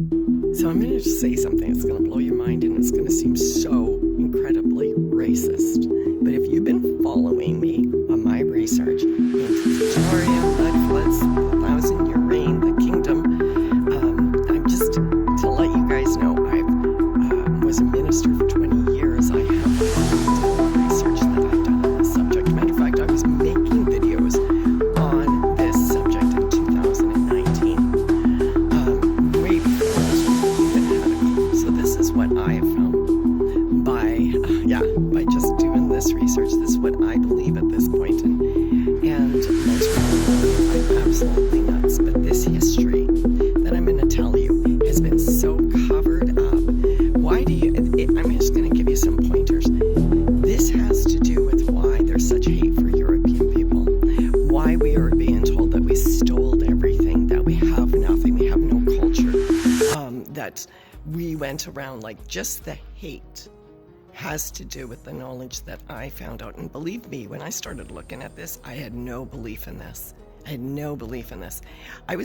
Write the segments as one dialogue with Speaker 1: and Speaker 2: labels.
Speaker 1: So I'm going to just say something that's going to blow your mind, and it's going to seem so incredibly racist. But if you've been following me on my research into Victoria, mud floods, the thousand-year reign, the kingdom, I'm just to let you guys know, I was a minister for 20 years. I have research that I've done on this subject. Matter of fact, I was making videos on this subject in 2019. Way before even had a clue. So this is what I have found by just doing this research. This is what I believe at this point, and most people I'm absolutely nuts. But this history that I'm going to tell you has been so covered up. Why do you? I'm just going to give you some pointers. This has to do with why there's such hate for European people. Why we are being told that we stole everything, that we have nothing, we have no culture, that we went around like just the hate has to do with the knowledge that I found out. And believe me, when I started looking at this, I had no belief in this. I had no belief in this. I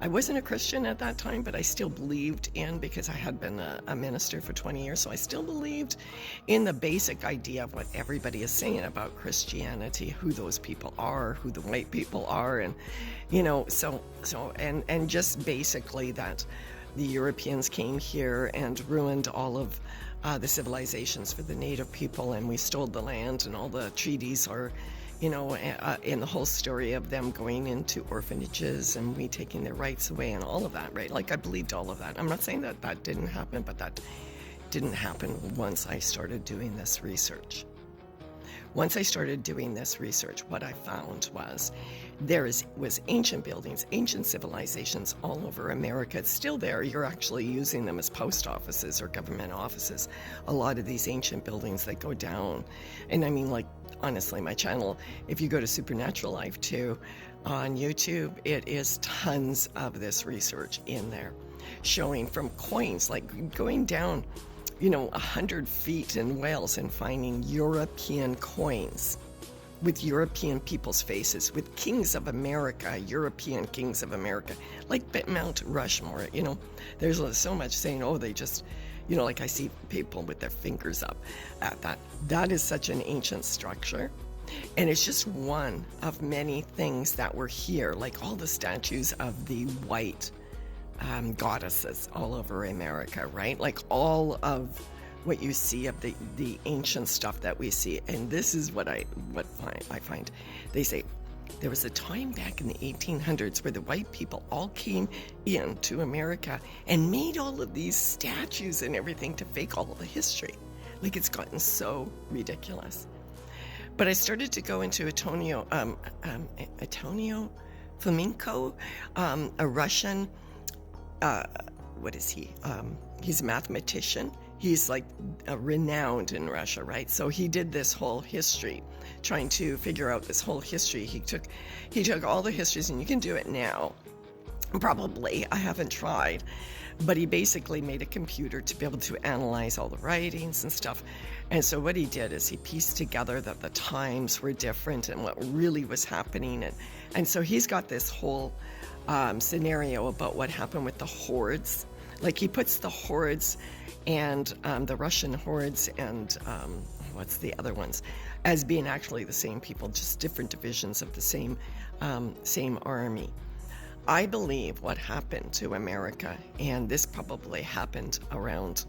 Speaker 1: wasn't a Christian at that time, but I still believed in, because I had been a minister for 20 years, so I still believed in the basic idea of what everybody is saying about Christianity, who those people are, who the white people are, and and just basically that the Europeans came here and ruined all of the civilizations for the native people, and we stole the land, and all the treaties are, in the whole story of them going into orphanages and we taking their rights away and all of that, right? Like, I believed all of that. I'm not saying that didn't happen, but that didn't happen once I started doing this research. Once I started doing this research, what I found was was ancient buildings, ancient civilizations all over America. It's still there. You're actually using them as post offices or government offices. A lot of these ancient buildings that go down. And I mean, like, honestly, my channel, if you go to Supernatural Life 2 on YouTube, it is tons of this research in there, showing from coins, like going down 100 feet in Wales and finding European coins with European people's faces, with kings of America, European kings of America, like Mount Rushmore. There's so much saying, oh, they just, like I see people with their fingers up at that. That is such an ancient structure. And it's just one of many things that were here, like all the statues of the white goddesses all over America, right? Like all of what you see of the ancient stuff that we see. And this is what I find. They say there was a time back in the 1800s where the white people all came into America and made all of these statues and everything to fake all of the history. Like, it's gotten so ridiculous. But I started to go into Antonio Fomenko, a Russian, what is he? He's a mathematician. He's like renowned in Russia, right? So he did this whole history, trying to figure out this whole history. He took all the histories, and you can do it now. Probably, I haven't tried, but he basically made a computer to be able to analyze all the writings and stuff. And so what he did is he pieced together that the times were different and what really was happening. And so he's got this whole scenario about what happened with the hordes. Like, he puts the hordes and the Russian hordes and what's the other ones as being actually the same people, just different divisions of the same army. I believe what happened to America, and this probably happened around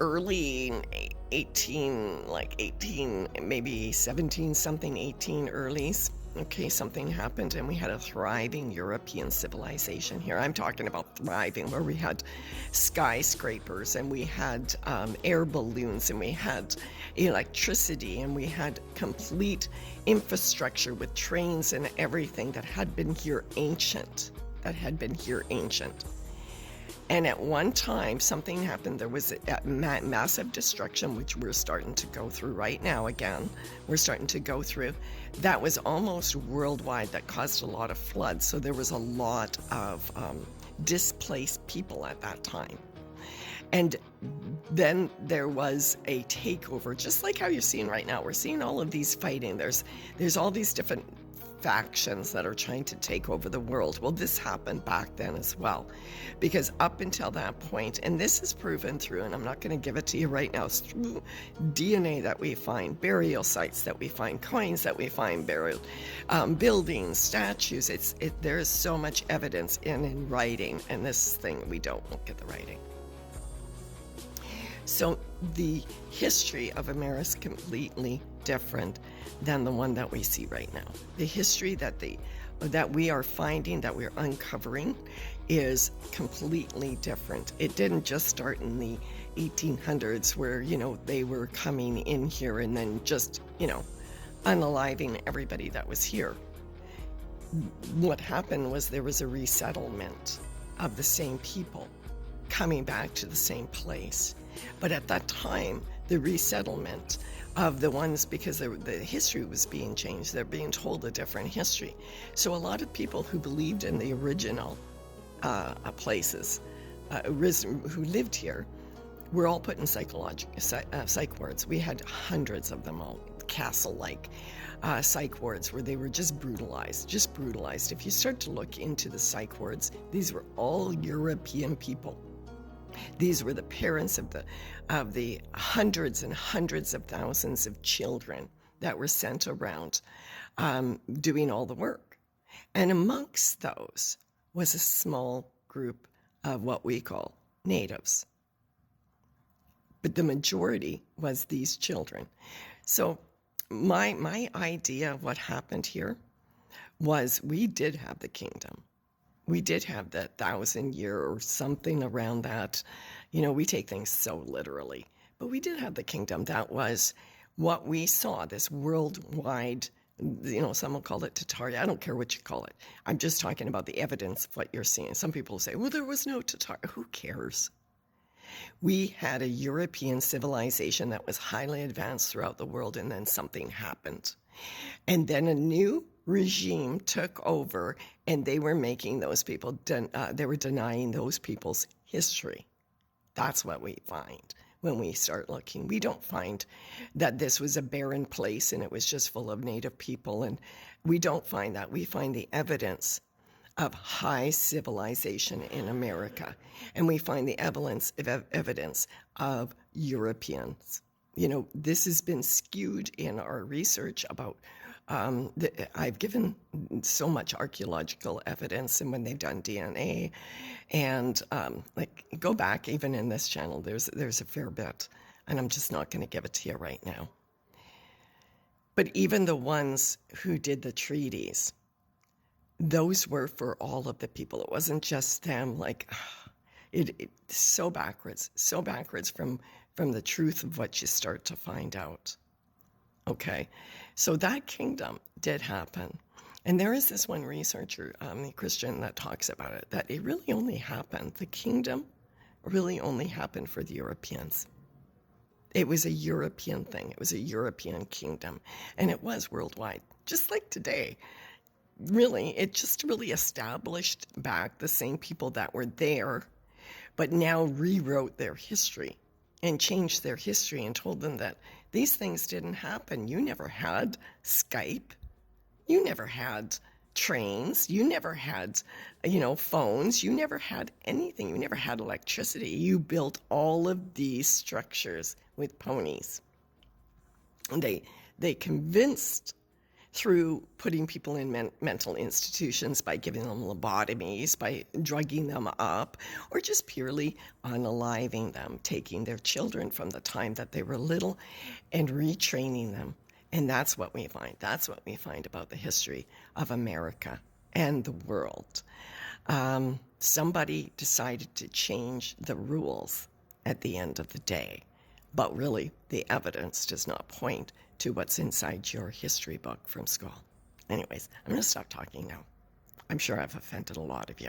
Speaker 1: early 18, maybe 17 something, 18 earlys. Okay, something happened and we had a thriving European civilization here. I'm talking about thriving, where we had skyscrapers and we had air balloons and we had electricity and we had complete infrastructure with trains and everything that had been here ancient. And at one time, something happened. There was a massive destruction, which we're starting to go through right now again. We're starting to go through. That was almost worldwide, that caused a lot of floods. So there was a lot of displaced people at that time. And then there was a takeover, just like how you're seeing right now. We're seeing all of these fighting. There's all these different factions that are trying to take over the world. Well, this happened back then as well, because up until that point, and this is proven through, and I'm not going to give it to you right now, it's through DNA that we find, burial sites that we find, coins that we find, burial buildings, statues. There is so much evidence in writing, and this thing, we don't look at the writing. So the history of America is completely different than the one that we see right now. The history that we are finding, that we're uncovering, is completely different. It didn't just start in the 1800s where, they were coming in here and then just, unaliving everybody that was here. What happened was there was a resettlement of the same people coming back to the same place. But at that time, the resettlement of the ones, because the history was being changed, they're being told a different history. So a lot of people who believed in the original places, who lived here, were all put in psych wards. We had hundreds of them, all castle-like psych wards, where they were just brutalized. If you start to look into the psych wards, these were all European people. These were the parents of the hundreds and hundreds of thousands of children that were sent around doing all the work. And amongst those was a small group of what we call natives. But the majority was these children. So my idea of what happened here was we did have the kingdom. We did have that 1,000-year or something around that. We take things so literally. But we did have the kingdom. That was what we saw, this worldwide, some will call it Tataria. I don't care what you call it. I'm just talking about the evidence of what you're seeing. Some people say, well, there was no Tataria. Who cares? We had a European civilization that was highly advanced throughout the world, and then something happened. And then a new regime took over, and they were making those people, they were denying those people's history. That's what we find when we start looking. We don't find that this was a barren place and it was just full of native people, and we don't find that. We find the evidence of high civilization in America, and we find the evidence of Europeans. This has been skewed in our research about I've given so much archaeological evidence, and when they've done DNA, and go back even in this channel, there's a fair bit, and I'm just not going to give it to you right now. But even the ones who did the treaties, those were for all of the people. It wasn't just them. It's so backwards from the truth of what you start to find out. Okay, so that kingdom did happen. And there is this one researcher, a Christian, that talks about it, that it really only happened, the kingdom really only happened for the Europeans. It was a European thing. It was a European kingdom. And it was worldwide, just like today. Really, it just really established back the same people that were there, but now rewrote their history and changed their history and told them that these things didn't happen. You never had Skype. You never had trains. You never had, phones. You never had anything. You never had electricity. You built all of these structures with ponies. And they convinced, through putting people in mental institutions, by giving them lobotomies, by drugging them up, or just purely unaliving them, taking their children from the time that they were little and retraining them. And that's what we find. That's what we find about the history of America and the world. Somebody decided to change the rules at the end of the day, but really the evidence does not point to what's inside your history book from school. Anyways, I'm going to stop talking now. I'm sure I've offended a lot of you.